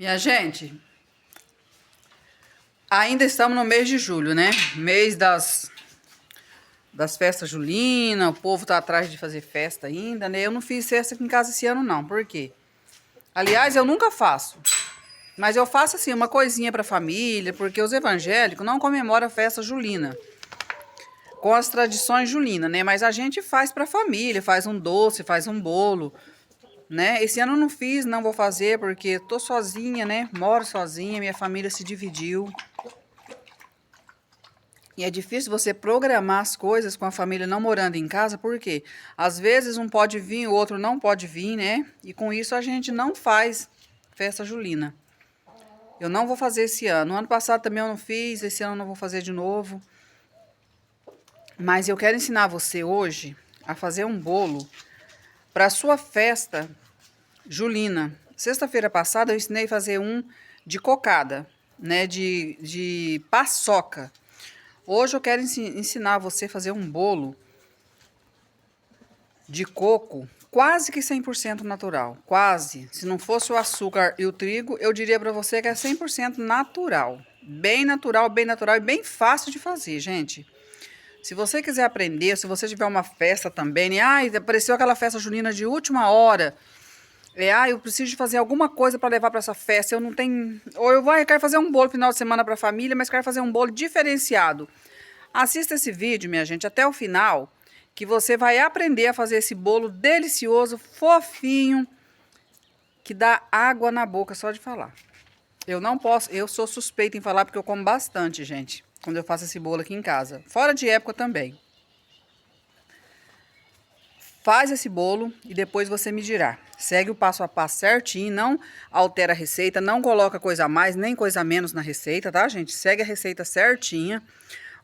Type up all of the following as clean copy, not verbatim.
Minha gente, ainda estamos no mês de julho, né? Mês das festas julinas, o povo tá atrás de fazer festa ainda, né? Eu não fiz festa aqui em casa esse ano não, por quê? Aliás, eu nunca faço, mas eu faço assim, uma coisinha pra família, porque os evangélicos não comemoram a festa julina, com as tradições julinas, né? Mas a gente faz pra família, faz um doce, faz um bolo, né? Esse ano eu não fiz, não vou fazer, porque tô sozinha, né? Moro sozinha, minha família se dividiu. E é difícil você programar as coisas com a família não morando em casa, porque às vezes um pode vir, o outro não pode vir, né? E com isso a gente não faz festa julina. Eu não vou fazer esse ano. No ano passado também eu não fiz, esse ano eu não vou fazer de novo. Mas eu quero ensinar você hoje a fazer um bolo para sua festa julina. Sexta-feira passada eu ensinei a fazer um de cocada, né? De paçoca. Hoje eu quero ensinar você a fazer um bolo de coco quase que 100% natural. Quase. Se não fosse o açúcar e o trigo, eu diria para você que é 100% natural. Bem natural e bem fácil de fazer, gente. Se você quiser aprender, se você tiver uma festa também, apareceu aquela festa junina de última hora. Eu preciso de fazer alguma coisa para levar para essa festa. Eu não tenho. Ou eu quero fazer um bolo no final de semana para a família, mas quero fazer um bolo diferenciado. Assista esse vídeo, minha gente, até o final, que você vai aprender a fazer esse bolo delicioso, fofinho, que dá água na boca só de falar. Eu não posso, eu sou suspeita em falar porque eu como bastante, gente, quando eu faço esse bolo aqui em casa. Fora de época também. Faz esse bolo e depois você me dirá. Segue o passo a passo certinho, não altera a receita, não coloca coisa a mais nem coisa a menos na receita, tá, gente? Segue a receita certinha.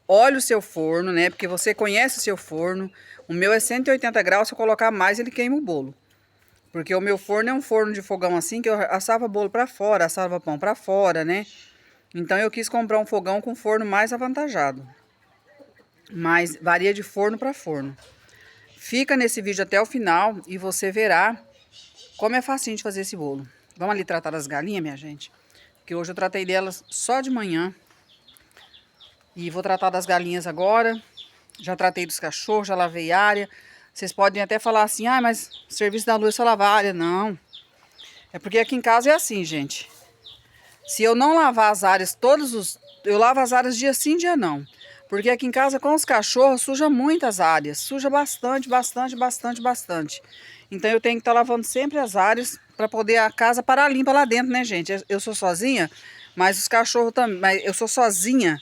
Olha o seu forno, né? Porque você conhece o seu forno. O meu é 180 graus, se eu colocar mais, ele queima o bolo. Porque o meu forno é um forno de fogão assim, que eu assava bolo pra fora, assava pão pra fora, né? Então eu quis comprar um fogão com forno mais avantajado. Mas varia de forno pra forno. Fica nesse vídeo até o final e você verá como é facinho de fazer esse bolo. Vamos ali tratar das galinhas, minha gente? Porque hoje eu tratei delas só de manhã. E vou tratar das galinhas agora. Já tratei dos cachorros, já lavei área. Vocês podem até falar assim, mas serviço da luz é só lavar área. Não. É porque aqui em casa é assim, gente. Se eu não lavar as áreas eu lavo as áreas dia sim, dia não. Porque aqui em casa com os cachorros suja muitas áreas. Suja bastante. Então eu tenho que estar lavando sempre as áreas para poder a casa parar limpa lá dentro, né, gente? Eu sou sozinha, mas os cachorros também. Mas eu sou sozinha.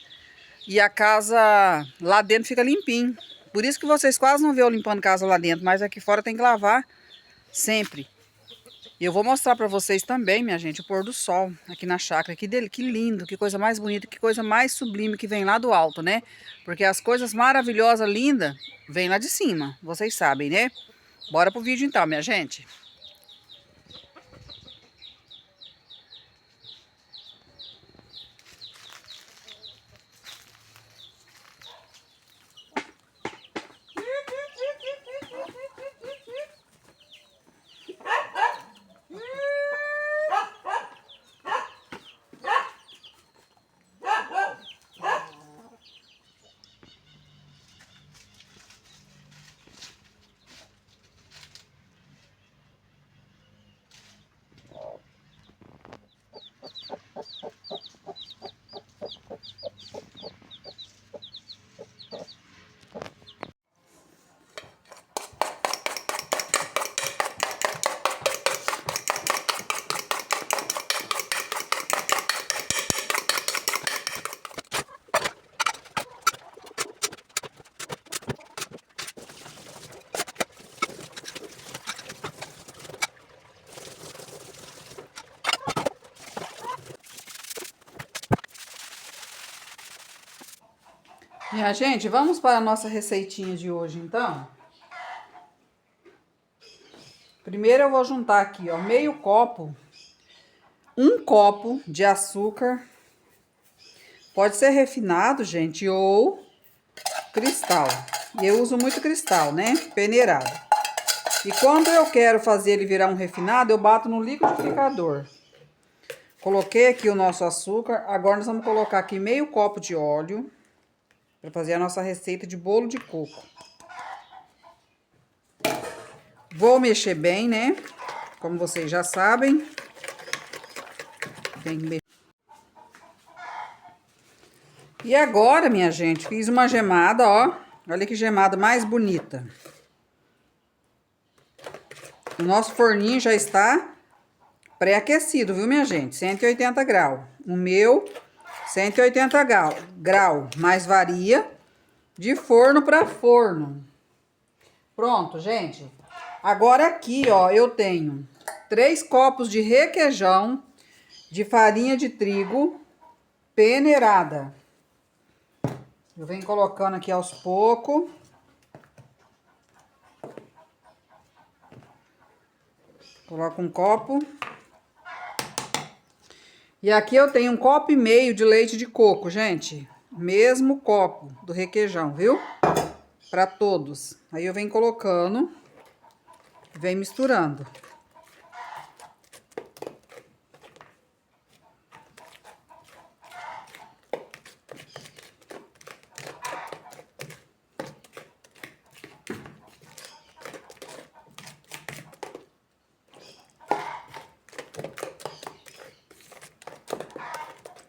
E a casa lá dentro fica limpinho. Por isso que vocês quase não vê eu limpando casa lá dentro. Mas aqui fora tem que lavar sempre. E eu vou mostrar pra vocês também, minha gente, o pôr do sol aqui na chácara. Que lindo, que coisa mais bonita, que coisa mais sublime que vem lá do alto, né? Porque as coisas maravilhosas, lindas, vêm lá de cima. Vocês sabem, né? Bora pro vídeo então, minha gente. Minha gente, vamos para a nossa receitinha de hoje, então. Primeiro eu vou juntar aqui, ó, um copo de açúcar. Pode ser refinado, gente, ou cristal. E eu uso muito cristal, né? Peneirado. E quando eu quero fazer ele virar um refinado, eu bato no liquidificador. Coloquei aqui o nosso açúcar. Agora nós vamos colocar aqui meio copo de óleo para fazer a nossa receita de bolo de coco. Vou mexer bem, né? Como vocês já sabem. Tem que mexer. E agora, minha gente, fiz uma gemada, ó. Olha que gemada mais bonita. O nosso forninho já está pré-aquecido, viu, minha gente? 180 graus. O meu, 180 graus, mas varia de forno para forno. Pronto, gente. Agora aqui, ó, eu tenho 3 copos de requeijão de farinha de trigo peneirada. Eu venho colocando aqui aos poucos. Coloco um copo. E aqui eu tenho 1,5 copo de leite de coco, gente. Mesmo copo do requeijão, viu? Para todos. Aí eu venho colocando, venho misturando.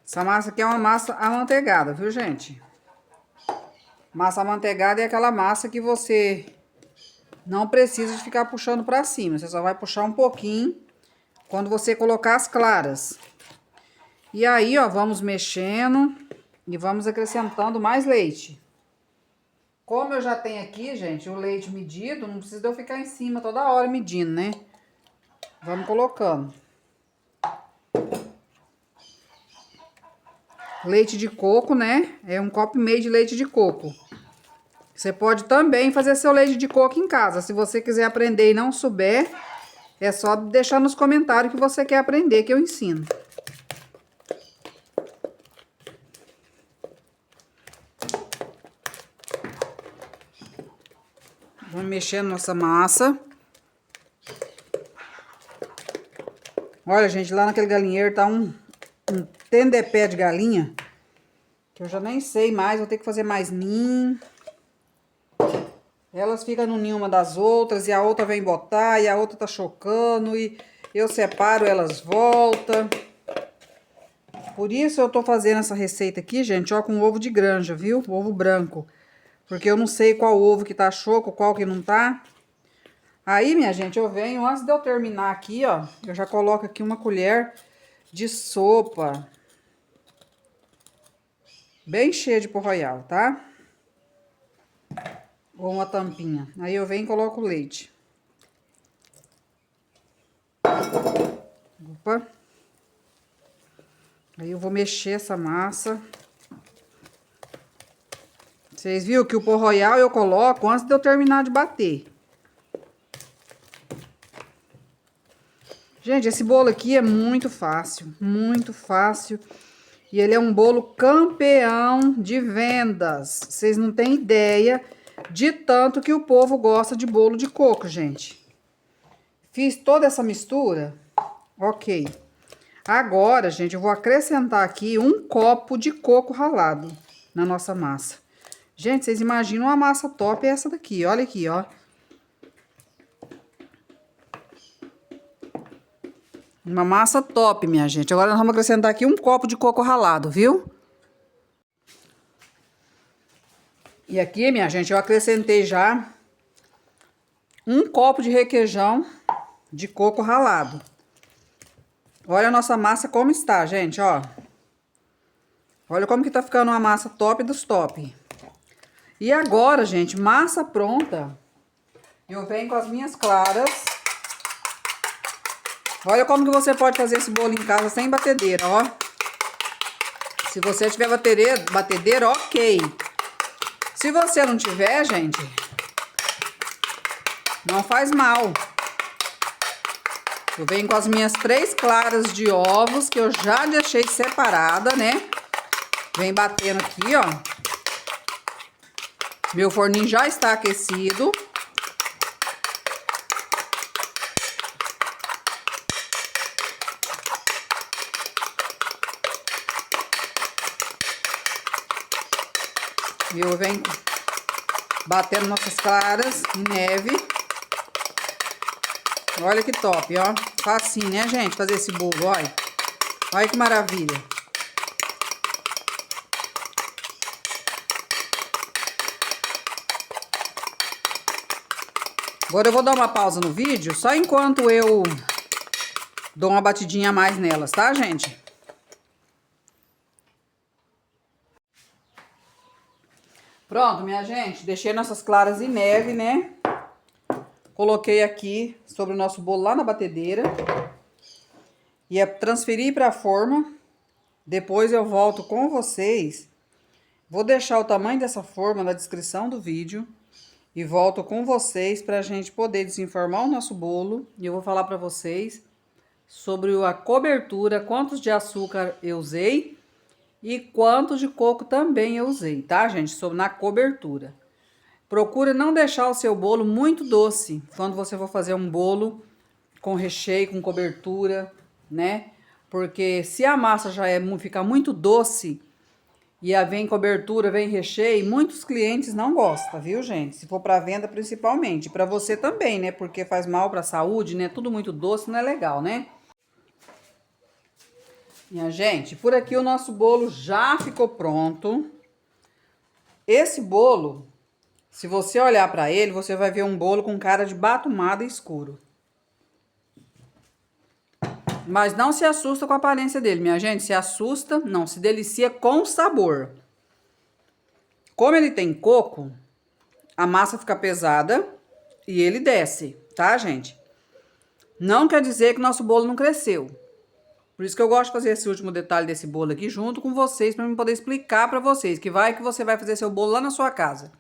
Essa massa aqui é uma massa amanteigada, viu, gente? Massa amanteigada é aquela massa que você não precisa de ficar puxando pra cima. Você só vai puxar um pouquinho quando você colocar as claras. E aí, ó, vamos mexendo e vamos acrescentando mais leite. Como eu já tenho aqui, gente, o leite medido, não precisa de eu ficar em cima toda hora medindo, né? Vamos colocando. Leite de coco, né? É 1,5 copo de leite de coco. Você pode também fazer seu leite de coco em casa. Se você quiser aprender e não souber, é só deixar nos comentários que você quer aprender, que eu ensino. Vamos mexendo nossa massa. Olha, gente, lá naquele galinheiro tá um tendepé de galinha, que eu já nem sei mais, vou ter que fazer mais ninho. Elas ficam no ninho uma das outras, e a outra vem botar, e a outra tá chocando, e eu separo, elas voltam. Por isso eu tô fazendo essa receita aqui, gente, ó, com ovo de granja, viu? Ovo branco. Porque eu não sei qual ovo que tá choco, qual que não tá. Aí, minha gente, eu venho, antes de eu terminar aqui, ó, eu já coloco aqui uma colher de sopa. Bem cheia de pó royal, tá? Ou uma tampinha. Aí eu venho e coloco o leite. Opa. Aí eu vou mexer essa massa. Vocês viram que o pó royal eu coloco antes de eu terminar de bater. Gente, esse bolo aqui é muito fácil, muito fácil. E ele é um bolo campeão de vendas. Vocês não têm ideia de tanto que o povo gosta de bolo de coco, gente. Fiz toda essa mistura. Ok. Agora, gente, eu vou acrescentar aqui 1 copo de coco ralado na nossa massa. Gente, vocês imaginam uma massa top é essa daqui. Olha aqui, ó. Uma massa top, minha gente. Agora nós vamos acrescentar aqui 1 copo de coco ralado, viu? E aqui, minha gente, eu acrescentei já 1 copo de requeijão de coco ralado. Olha a nossa massa como está, gente, ó. Olha como que tá ficando uma massa top dos top. E agora, gente, massa pronta. Eu venho com as minhas claras. Olha como que você pode fazer esse bolo em casa sem batedeira, ó. Se você tiver batedeira, ok. Se você não tiver, gente, não faz mal. Eu venho com as minhas 3 claras de ovos, que eu já deixei separada, né? Vem batendo aqui, ó. Meu forninho já está aquecido. Eu venho batendo nossas claras em neve. Olha que top, ó. Facinho, né, gente? Fazer esse bolo, olha. Olha que maravilha. Agora eu vou dar uma pausa no vídeo, só enquanto eu dou uma batidinha a mais nelas, tá, gente? Pronto, minha gente, deixei nossas claras em neve, né? Coloquei aqui sobre o nosso bolo lá na batedeira. E transferir para a forma. Depois eu volto com vocês. Vou deixar o tamanho dessa forma na descrição do vídeo. E volto com vocês para a gente poder desenformar o nosso bolo. E eu vou falar para vocês sobre a cobertura, quantos de açúcar eu usei e quantos de coco também eu usei, tá, gente? Sobre na cobertura. Procura não deixar o seu bolo muito doce quando você for fazer um bolo com recheio, com cobertura, né? Porque se a massa já fica muito doce e vem cobertura, vem recheio, muitos clientes não gostam, viu, gente? Se for para venda principalmente, para você também, né? Porque faz mal para a saúde, né? Tudo muito doce não é legal, né? Minha gente, por aqui o nosso bolo já ficou pronto. Esse bolo, se você olhar para ele, você vai ver um bolo com cara de batumado escuro. Mas não se assusta com a aparência dele, minha gente. Se assusta, não, se delicia com o sabor. Como ele tem coco, a massa fica pesada e ele desce, tá, gente? Não quer dizer que nosso bolo não cresceu. Por isso que eu gosto de fazer esse último detalhe desse bolo aqui junto com vocês, para eu poder explicar para vocês que você vai fazer seu bolo lá na sua casa.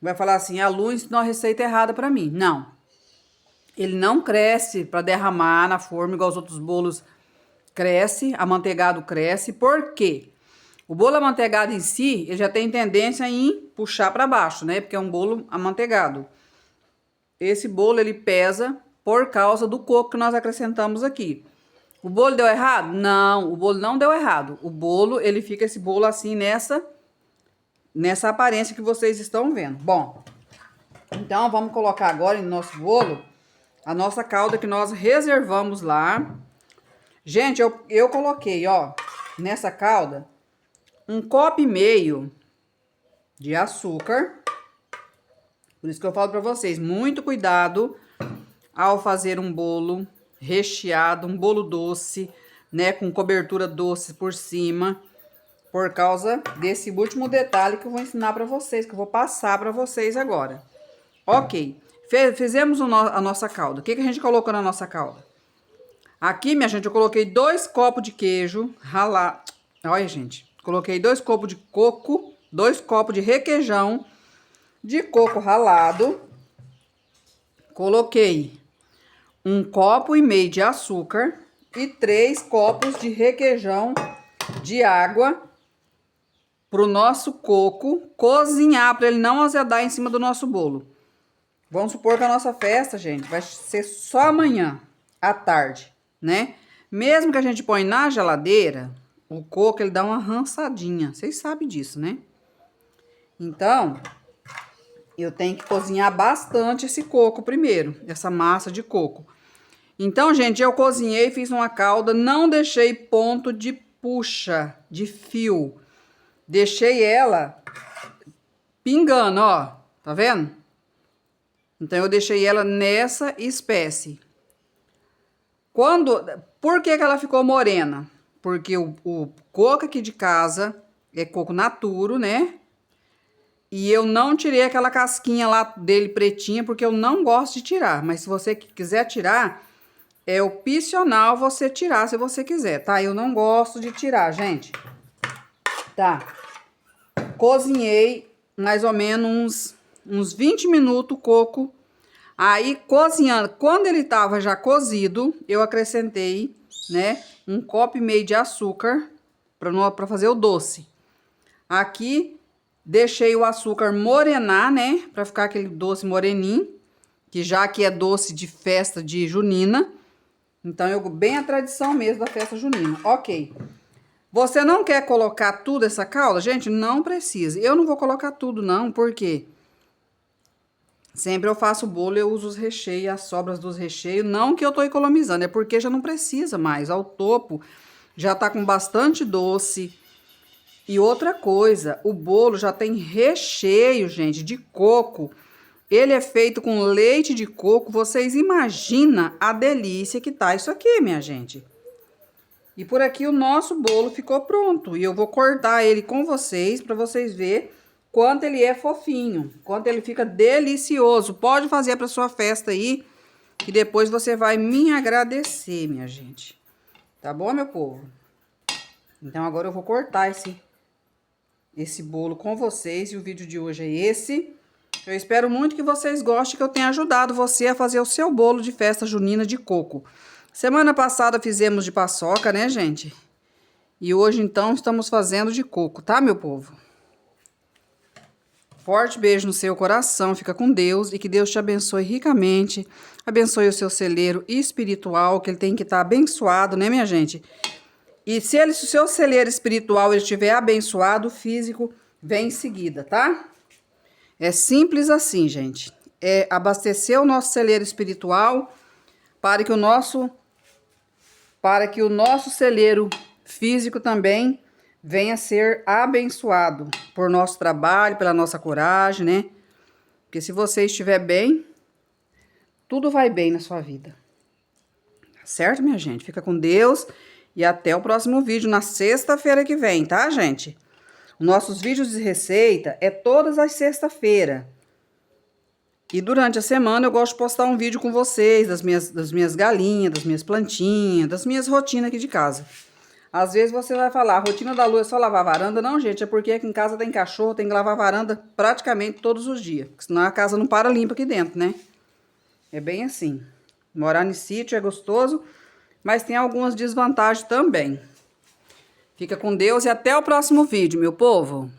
Vai falar assim, a Lu ensinou a receita errada para mim. Não. Ele não cresce para derramar na forma igual os outros bolos cresce, amanteigado cresce. Por quê? O bolo amanteigado em si, ele já tem tendência em puxar para baixo, né? Porque é um bolo amanteigado. Esse bolo, ele pesa por causa do coco que nós acrescentamos aqui. O bolo deu errado? Não, o bolo não deu errado. O bolo, ele fica esse bolo assim nessa aparência que vocês estão vendo. Bom, então vamos colocar agora no nosso bolo a nossa calda que nós reservamos lá. Gente, eu coloquei, ó, nessa calda, 1,5 copo de açúcar. Por isso que eu falo pra vocês, muito cuidado ao fazer um bolo recheado, um bolo doce, né, com cobertura doce por cima, por causa desse último detalhe que eu vou ensinar pra vocês, que eu vou passar pra vocês agora. Ok, fizemos a nossa calda. O que a gente colocou na nossa calda? Aqui, minha gente, eu coloquei 2 copos de queijo ralado. Olha, gente, coloquei 2 copos de coco, 2 copos de requeijão de coco ralado. Coloquei 1,5 copo de açúcar e 3 copos de requeijão de água pro nosso coco cozinhar, para ele não azedar em cima do nosso bolo. Vamos supor que a nossa festa, gente, vai ser só amanhã, à tarde, né? Mesmo que a gente põe na geladeira, o coco, ele dá uma rançadinha. Vocês sabem disso, né? Então, eu tenho que cozinhar bastante esse coco primeiro, essa massa de coco. Então, gente, eu cozinhei, fiz uma calda, não deixei ponto de puxa, de fio. Deixei ela pingando, ó, tá vendo? Então, eu deixei ela nessa espécie. Por que ela ficou morena? Porque o coco aqui de casa é coco naturo, né? E eu não tirei aquela casquinha lá dele pretinha, porque eu não gosto de tirar. Mas se você quiser tirar, é opcional você tirar se você quiser, tá? Eu não gosto de tirar, gente. Tá. Cozinhei mais ou menos uns 20 minutos o coco. Aí, cozinhando, quando ele tava já cozido, eu acrescentei, né, 1,5 copo de açúcar pra fazer o doce. Aqui, deixei o açúcar morenar, né, pra ficar aquele doce moreninho, que já que é doce de festa de junina. Então, bem a tradição mesmo da festa junina. Ok. Você não quer colocar tudo essa calda? Gente, não precisa. Eu não vou colocar tudo, não, porque sempre eu faço o bolo, eu uso os recheios, as sobras dos recheios. Não que eu tô economizando, é porque já não precisa mais. Ao topo já tá com bastante doce. E outra coisa, o bolo já tem recheio, gente, de coco. Ele é feito com leite de coco. Vocês imaginam a delícia que tá isso aqui, minha gente. E por aqui o nosso bolo ficou pronto. E eu vou cortar ele com vocês, para vocês verem quanto ele é fofinho. Quanto ele fica delicioso. Pode fazer para sua festa aí, que depois você vai me agradecer, minha gente. Tá bom, meu povo? Então agora eu vou cortar esse bolo com vocês. E o vídeo de hoje é esse. Eu espero muito que vocês gostem, que eu tenha ajudado você a fazer o seu bolo de festa junina de coco. Semana passada fizemos de paçoca, né, gente? E hoje, então, estamos fazendo de coco, tá, meu povo? Forte beijo no seu coração, fica com Deus e que Deus te abençoe ricamente. Abençoe o seu celeiro espiritual, que ele tem que estar abençoado, né, minha gente? E se o seu celeiro espiritual ele estiver abençoado, o físico vem em seguida, tá? É simples assim, gente. É abastecer o nosso celeiro espiritual para que o nosso celeiro físico também venha a ser abençoado por nosso trabalho, pela nossa coragem, né? Porque se você estiver bem, tudo vai bem na sua vida. Certo, minha gente? Fica com Deus e até o próximo vídeo na sexta-feira que vem, tá, gente? Os nossos vídeos de receita é todas as sexta-feiras. E durante a semana eu gosto de postar um vídeo com vocês, das minhas galinhas, das minhas plantinhas, das minhas rotinas aqui de casa. Às vezes você vai falar, a rotina da Lu é só lavar a varanda. Não, gente, é porque aqui em casa tem cachorro, tem que lavar a varanda praticamente todos os dias. Porque senão a casa não para limpa aqui dentro, né? É bem assim. Morar no sítio é gostoso, mas tem algumas desvantagens também. Fica com Deus e até o próximo vídeo, meu povo.